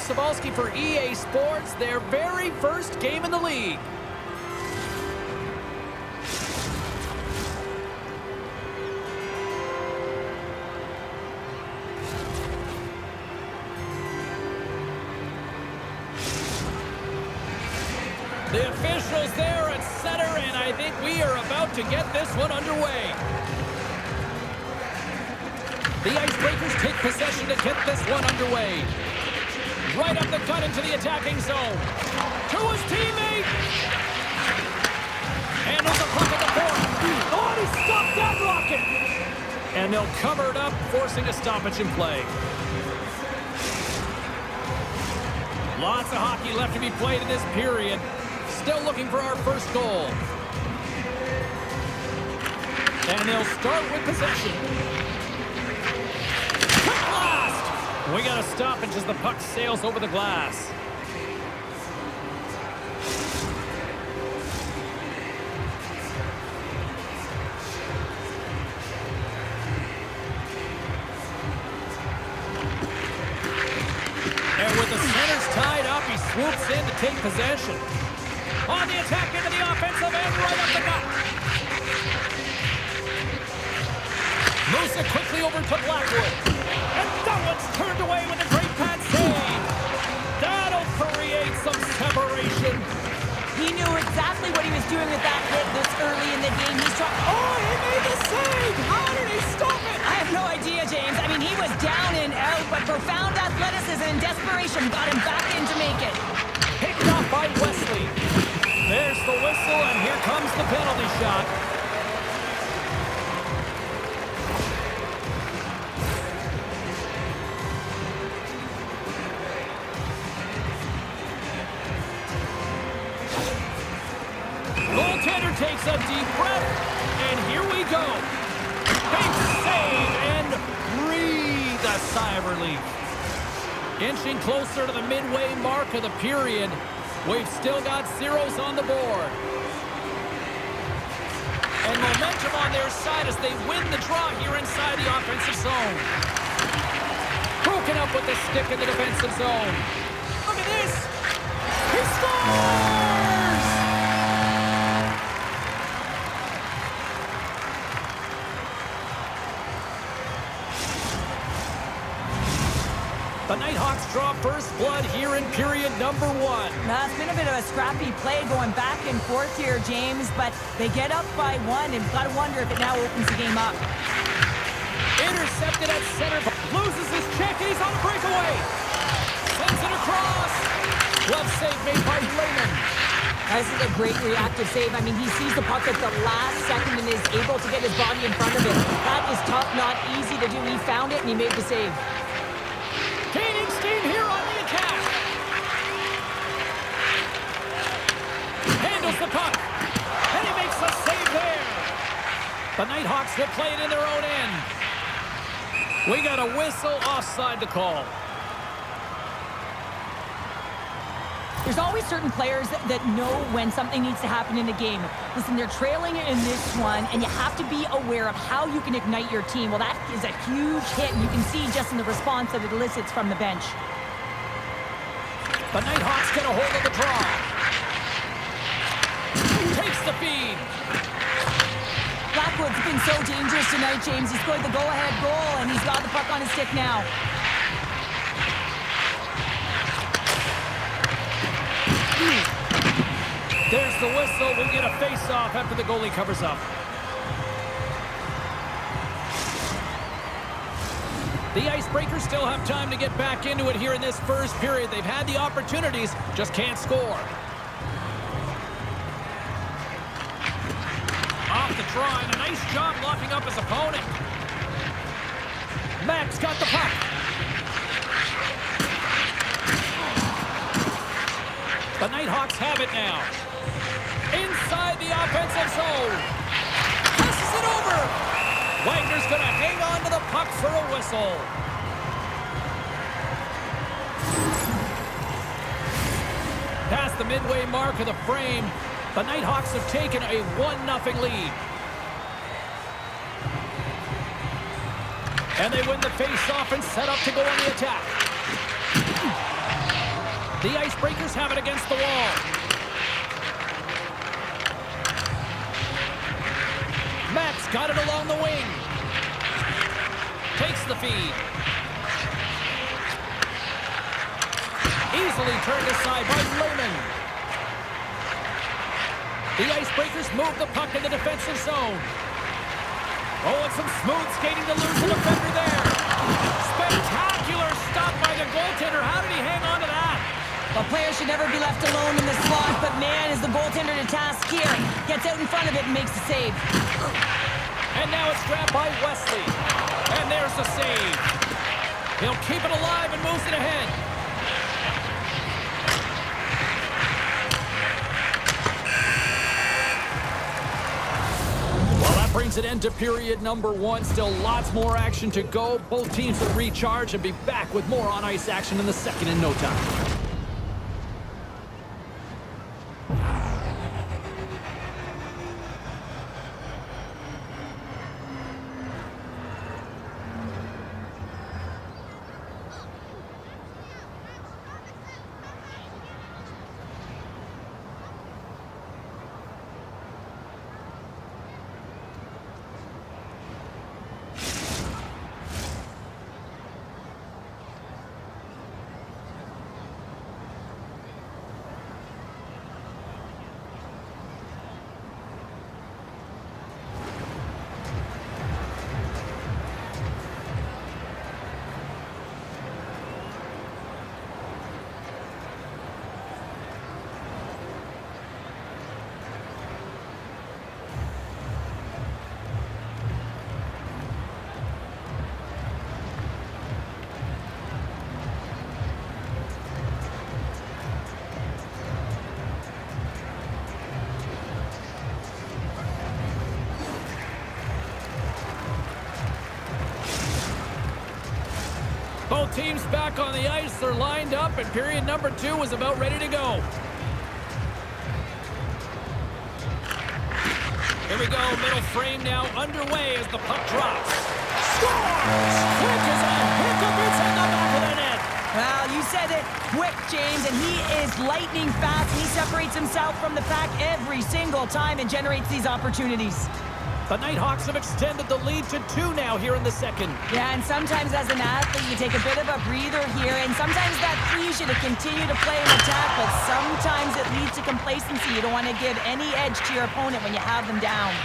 Cybulski for EA Sports, their very first game in the league. The officials there at center, and I think we are about to get this one underway. The Icebreakers take possession to get this one underway. Right up the gut into the attacking zone. To his teammate. Handles the puck at the point. Oh, and he stopped that rocket. And they'll cover it up, forcing a stoppage in play. Lots of hockey left to be played in this period. Still looking for our first goal. And they'll start with possession. Quick blast! We got a stoppage as the puck sails over the glass. And with the centers tied up, he swoops in to take possession. On the attack into the offensive end, right up the gut. Moves it quickly over to Blackwood. And that one's turned away with a great pad save. That'll create some separation. He knew exactly what he was doing with that hit this early in the game. He's trying... Oh, he made the save! How did he stop it? I have no idea, James. I mean, he was down and out, but profound athleticism and desperation got him back in to make it. Picked off by Wesley. There's the whistle, and here comes the penalty shot. Goaltender takes a deep breath, and here we go. Big save, and breathe a sigh of relief. Inching closer to the midway mark of the period. We've still got zeros on the board. And momentum on their side as they win the draw here inside the offensive zone. Broken up with the stick in the defensive zone. Look at this. He scores! The Nighthawks draw first blood here in period number 1. Now, it's been a bit of a scrappy play going back and forth here, James, but they get up by 1, and you've got to wonder if it now opens the game up. Intercepted at center, loses his check, and he's on a breakaway. Sends it across. Glove save made by Lehman. This is a great reactive save. I mean, he sees the puck at the last second and is able to get his body in front of it. That is tough, not easy to do. He found it, and he made the save. Gaining steam here on the attack. Handles the puck. And he makes a save there. The Nighthawks will play it in their own end. We got a whistle offside the call. There's always certain players that know when something needs to happen in a game. Listen, they're trailing in this one, and you have to be aware of how you can ignite your team. Well, that is a huge hit, and you can see just in the response that it elicits from the bench. The Nighthawks get a hold of the draw. Takes the feed. Blackwood's been so dangerous tonight, James. He scored the go-ahead goal, and he's got the puck on his stick now. There's the whistle. We'll get a face-off after the goalie covers up. The Icebreakers still have time to get back into it here in this first period. They've had the opportunities, just can't score. Off the draw, and a nice job locking up his opponent. Max got the puck. The Nighthawks have it now. Inside the offensive zone. Passes it over. Wagner's going to hang on to the puck for a whistle. Past the midway mark of the frame, the Nighthawks have taken a 1-0 lead. And they win the face-off and set up to go on the attack. The Icebreakers have it against the wall. Max got it along the wing. Takes the feed. Easily turned aside by Lehman. The Icebreakers move the puck in the defensive zone. Oh, and some smooth skating to lose the defender there. Spectacular stop by the goaltender. How did he hang on to that? Well, players should never be left alone in the slot, but man, is the goaltender to task here. Gets out in front of it and makes the save. And now it's grabbed by Wesley. And there's the save. He'll keep it alive and moves it ahead. Well, that brings an end to period number 1. Still lots more action to go. Both teams will recharge and be back with more on-ice action in the second in no time. Both teams back on the ice. They're lined up, and period number 2 is about ready to go. Here we go. Middle frame now underway as the puck drops. Scores! Quick as a hiccup. It's in the back of the net. Well, you said it quick, James, and he is lightning fast. He separates himself from the pack every single time and generates these opportunities. The Nighthawks have extended the lead to 2 now here in the second. Yeah, and sometimes as an athlete, you take a bit of a breather here, and sometimes that frees you to continue to play and attack, but sometimes it leads to complacency. You don't want to give any edge to your opponent when you have them down.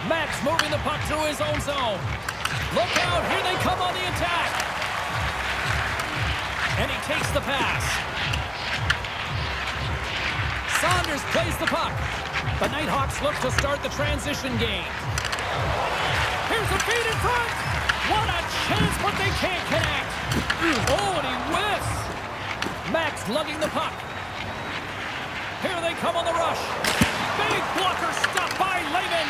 Max moving the puck through his own zone. Look out, here they come on the attack. And he takes the pass. Saunders plays the puck. The Nighthawks look to start the transition game. Here's a feed in front. What a chance, but they can't connect. Oh, and he whiffs. Max lugging the puck. Here they come on the rush. Big blocker stop by Lehman.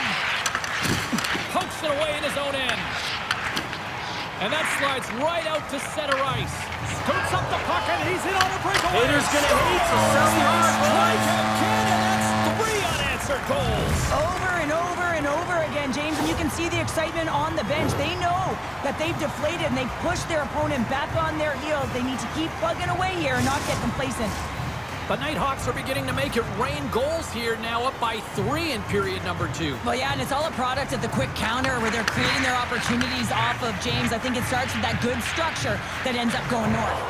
Pokes it away in his own end. And that slides right out to center ice. Scoops up the puck, and he's in on a breakaway. Haters gonna hate to sell the Strike again, and that's 3 unanswered goals. Over and over and over again, James, and you can see the excitement on the bench. They know that they've deflated and they've pushed their opponent back on their heels. They need to keep plugging away here and not get complacent. The Nighthawks are beginning to make it rain goals here now, up by 3 in period number 2. Well, yeah, and it's all a product of the quick counter where they're creating their opportunities off of James. I think it starts with that good structure that ends up going north.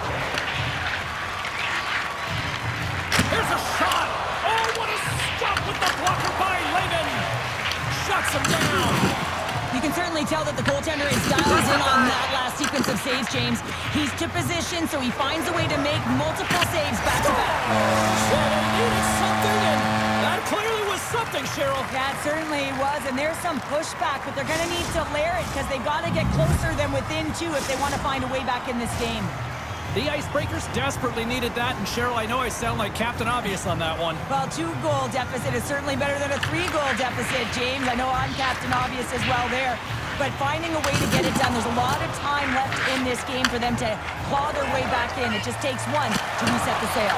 Here's a shot. Oh, what a stop with the blocker by Lehman. Shuts him down. You can certainly tell that the goaltender is dialed in on that last sequence of saves, James. He's to position, so he finds a way to make multiple saves back-to-back. So they needed something, and that clearly was something, Cheryl. That certainly was, and there's some pushback, but they're going to need to layer it because they've got to get closer than within 2 if they want to find a way back in this game. The Icebreakers desperately needed that, and Cheryl, I know I sound like Captain Obvious on that one. Well, 2-goal deficit is certainly better than a 3-goal deficit, James. I know I'm Captain Obvious as well there. But finding a way to get it done, there's a lot of time left in this game for them to claw their way back in. It just takes one to reset the sail.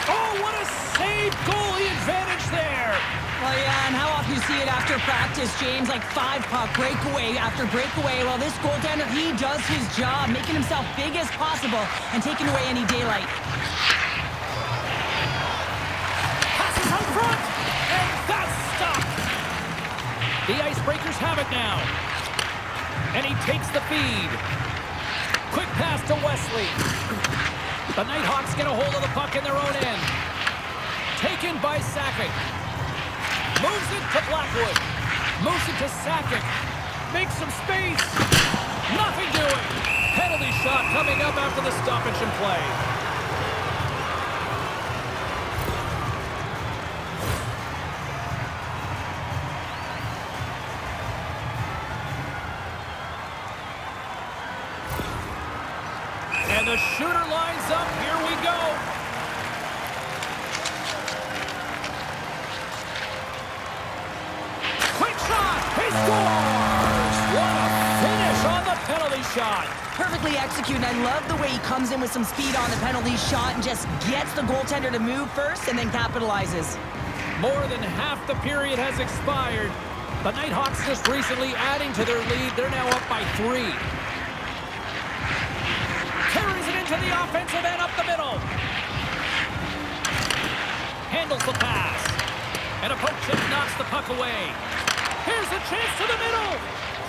Oh, what a save, goalie advantage there. Well, yeah, and how often you see it after practice, James, like 5-puck breakaway after breakaway. Well, this goaltender, he does his job, making himself big as possible and taking away any daylight. Passes out front, and that's stopped. The Icebreakers have it now. And he takes the feed. Quick pass to Wesley. The Nighthawks get a hold of the puck in their own end. Taken by Sakic. Moves it to Blackwood. Moves it to Sakic. Makes some space. Nothing doing. Penalty shot coming up after the stoppage in play. And the shooter lines up. Here we go. Quick shot. He scores. What a finish on the penalty shot. Perfectly executed. I love the way he comes in with some speed on the penalty shot and just gets the goaltender to move first and then capitalizes. More than half the period has expired. The Nighthawks just recently adding to their lead. They're now up by 3. Carries it into the offensive end up the middle. Handles the pass. And a poke check knocks the puck away. Here's a chance to the middle.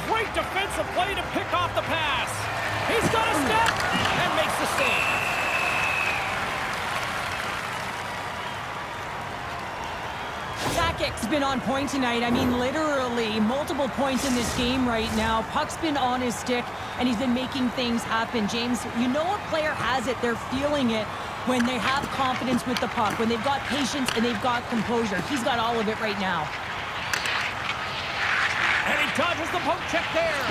Great defensive play to pick off the pass. He's got a step and makes the save. Sakic's been on point tonight. I mean, literally multiple points in this game right now. Puck's been on his stick, and he's been making things happen. James, you know a player has it. They're feeling it when they have confidence with the puck, when they've got patience and they've got composure. He's got all of it right now. And he dodges the poke check there.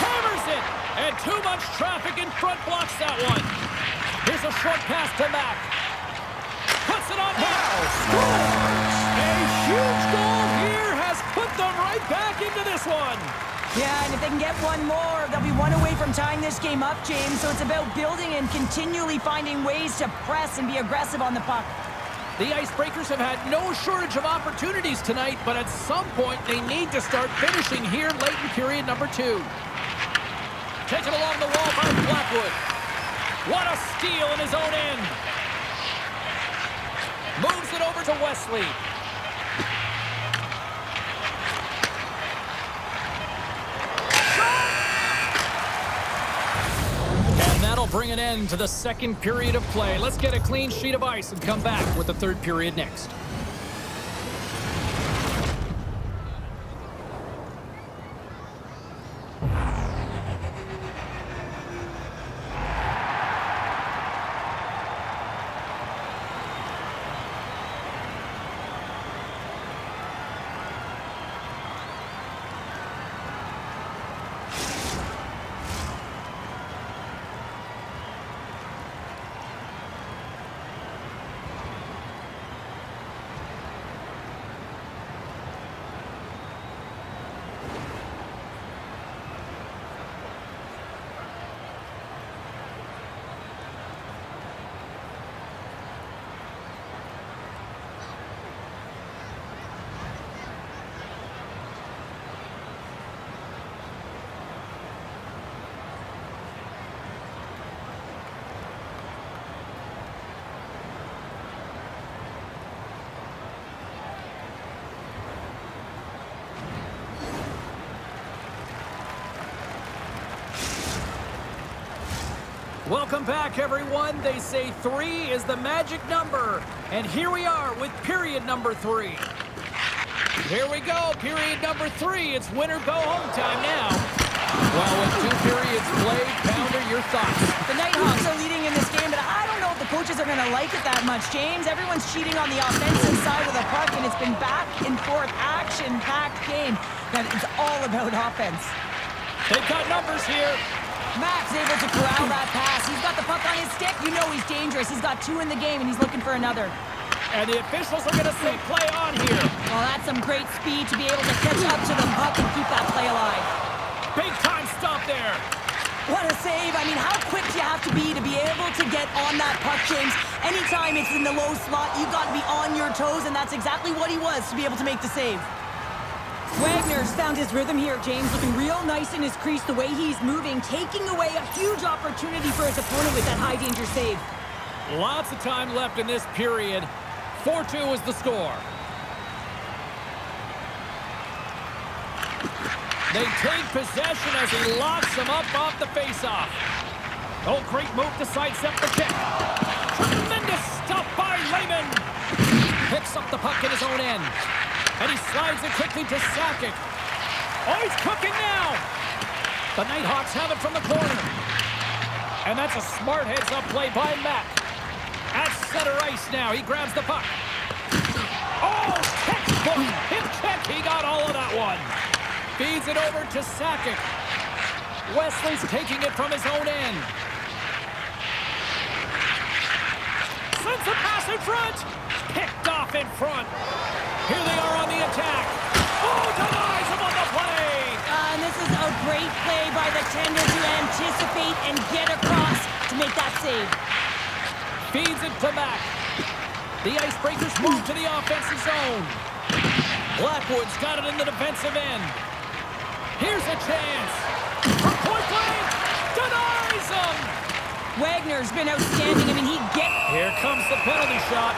Hammers it. And too much traffic in front blocks that one. Here's a short pass to Mack. Puts it on House. A huge goal here has put them right back into this one. Yeah, and if they can get one more, they'll be one away from tying this game up, James. So it's about building and continually finding ways to press and be aggressive on the puck. The Icebreakers have had no shortage of opportunities tonight, but at some point they need to start finishing here late in period number 2. Taken along the wall by Blackwood. What a steal in his own end. Moves it over to Wesley. And that'll bring an end to the second period of play. Let's get a clean sheet of ice and come back with the third period next. Welcome back, everyone. They say 3 is the magic number. And here we are with period number 3. Here we go, period number 3. It's winner go home time now. Well, with 2 periods played, Pounder, your thoughts? The Nighthawks are leading in this game, but I don't know if the coaches are going to like it that much, James. Everyone's cheating on the offensive side of the puck, and it's been back and forth, action-packed game. And it's all about offense. They've got numbers here. Mack's able to corral that pass. He's got the puck on his stick. You know he's dangerous. He's got 2 in the game, and he's looking for another. And the officials are going to say play on here. Well, that's some great speed to be able to catch up to the puck and keep that play alive. Big time stop there. What a save. I mean, how quick do you have to be able to get on that puck, James? Anytime it's in the low slot, you've got to be on your toes, and that's exactly what he was to be able to make the save. Wagner's found his rhythm here, James, looking real nice in his crease, the way he's moving, taking away a huge opportunity for his opponent with that high-danger save. Lots of time left in this period. 4-2 is the score. They take possession as he locks him up off the faceoff. Oh, great move to sidestep the kick. Tremendous stop by Lehman. Picks up the puck in his own end. And he slides it quickly to Sakic. Oh, he's cooking now. The Nighthawks have it from the corner. And that's a smart heads-up play by Mack. At center ice now. He grabs the puck. Oh, textbook hip check. He got all of that one. Feeds it over to Sakic. Wesley's taking it from his own end. Sends a pass in front. Picked off in front. Here they are on the attack. Oh, denies him on the play. And this is a great play by the tender to anticipate and get across to make that save. Feeds it to Mack. The Icebreakers move to the offensive zone. Blackwood's got it in the defensive end. Here's a chance. From point blank. Denies him. Wagner's been outstanding. I mean, Here comes the penalty shot.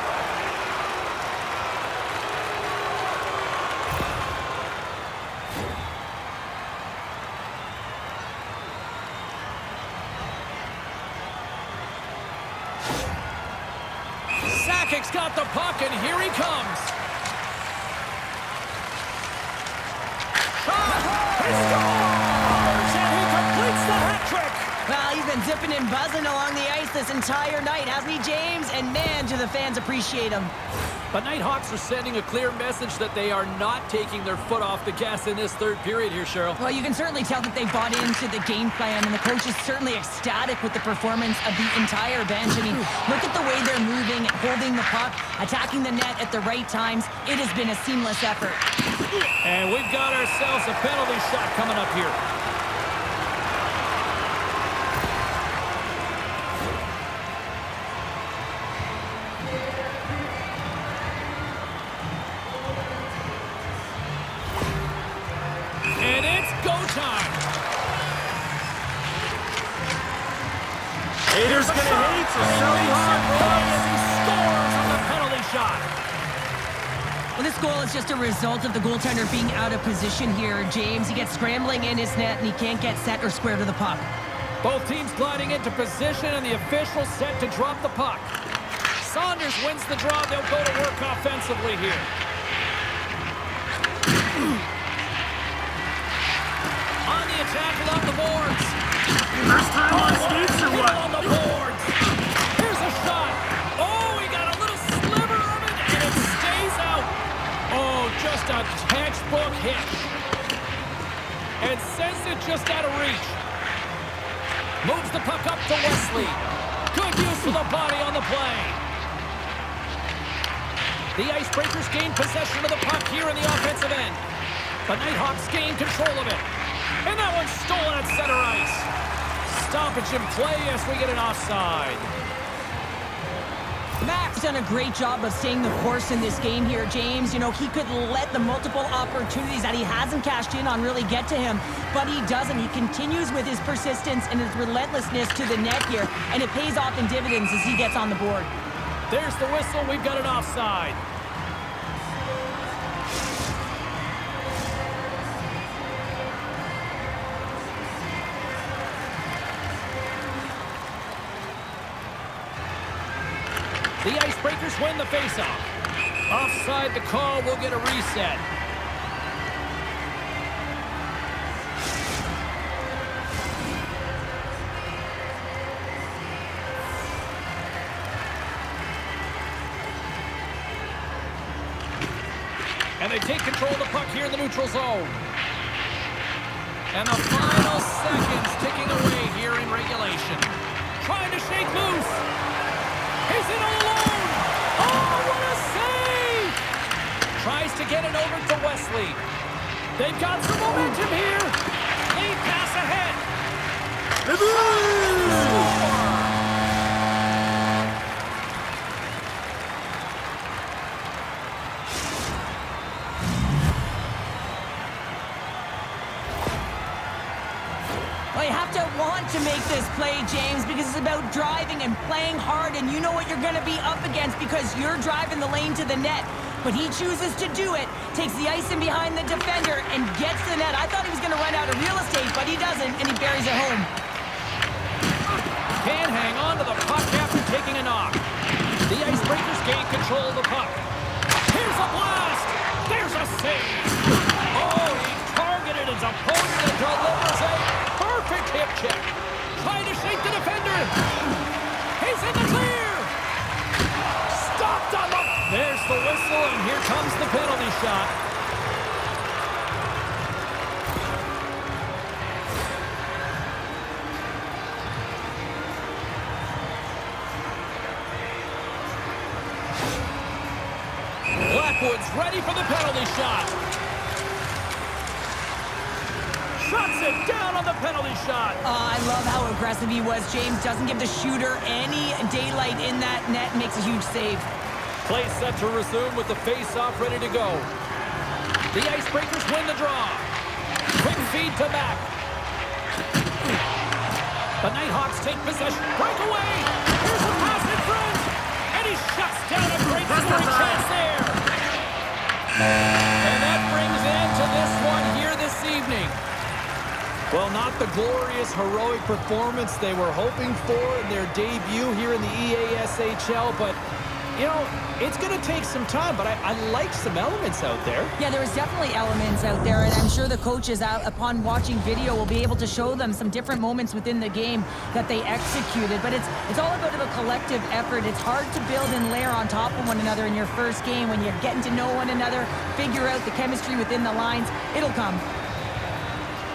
Sakic's got the puck, and here he comes. He scores! And he completes the hat trick. well, he's been zipping and buzzing along the ice this entire night, hasn't he, James? And man, do the fans appreciate him. The Nighthawks are sending a clear message that they are not taking their foot off the gas in this third period here, Cheryl. Well, you can certainly tell that they bought into the game plan, and the coach is certainly ecstatic with the performance of the entire bench. I mean, look at the way they're moving, holding the puck, attacking the net at the right times. It has been a seamless effort. And we've got ourselves a penalty shot coming up here. And it's go time. Haters gonna hate, so Shelby Hart As he scores on the penalty shot. Well, this goal is just a result of the goaltender being out of position here, James. He gets scrambling in his net, and he can't get set or square to the puck. Both teams gliding into position, and the official set to drop the puck. Saunders wins the draw. They'll go to work offensively here. On the attack along the boards. First time on skates or what? On the boards. Here's a shot. Oh, he got a little sliver of it, and it stays out. Oh, just a textbook hit. And sends it just out of reach. Moves the puck up to Wesley. Good use of the body on the play. The Icebreakers gain possession of the puck here in the offensive end. The Nighthawks gain control of it. And that one's stolen at center ice. Stoppage in play as we get an offside. Mack's done a great job of staying the course in this game here, James. You know, he could let the multiple opportunities that he hasn't cashed in on really get to him, but he doesn't. He continues with his persistence and his relentlessness to the net here, and it pays off in dividends as he gets on the board. There's the whistle. We've got an offside. The Icebreakers win the faceoff. Offside the call. We'll get a reset. And they take control of the puck here in the neutral zone. And the final seconds ticking away here in regulation. Trying to shake loose. He's in all alone. Oh, what a save! Tries to get it over to Wesley. They've got some momentum here. Lead pass ahead. Well, you have to want to make this play, James, because it's about driving and playing hard, and you know what you're going to be up against because you're driving the lane to the net. But he chooses to do it, takes the ice in behind the defender, and gets the net. I thought he was going to run out of real estate, but he doesn't, and he buries it home. Can't hang on to the puck after taking a knock. The Icebreakers gain control of the puck. Here's a blast! There's a save! Oh, he targeted his opponent and delivers a perfect hip check. Trying to shake the defender. He's in the clear! Stopped on the... There's the whistle, and here comes the penalty shot. Blackwood's ready for the penalty shot. Shuts it down on the penalty shot. I love how aggressive he was, James. Doesn't give the shooter any daylight in that net. Makes a huge save. Play set to resume with the face-off ready to go. The Icebreakers win the draw. Quick feed to back. The Nighthawks take possession. Breakaway. Here's a pass in front. And he shuts down a great scoring chance there. And that brings end to this one here this evening. Well, not the glorious, heroic performance they were hoping for in their debut here in the EASHL, but you know, it's going to take some time, but I like some elements out there. Yeah, there was definitely elements out there, and I'm sure the coaches, upon watching video, will be able to show them some different moments within the game that they executed. But it's all about a collective effort. It's hard to build and layer on top of one another in your first game when you're getting to know one another, figure out the chemistry within the lines. It'll come.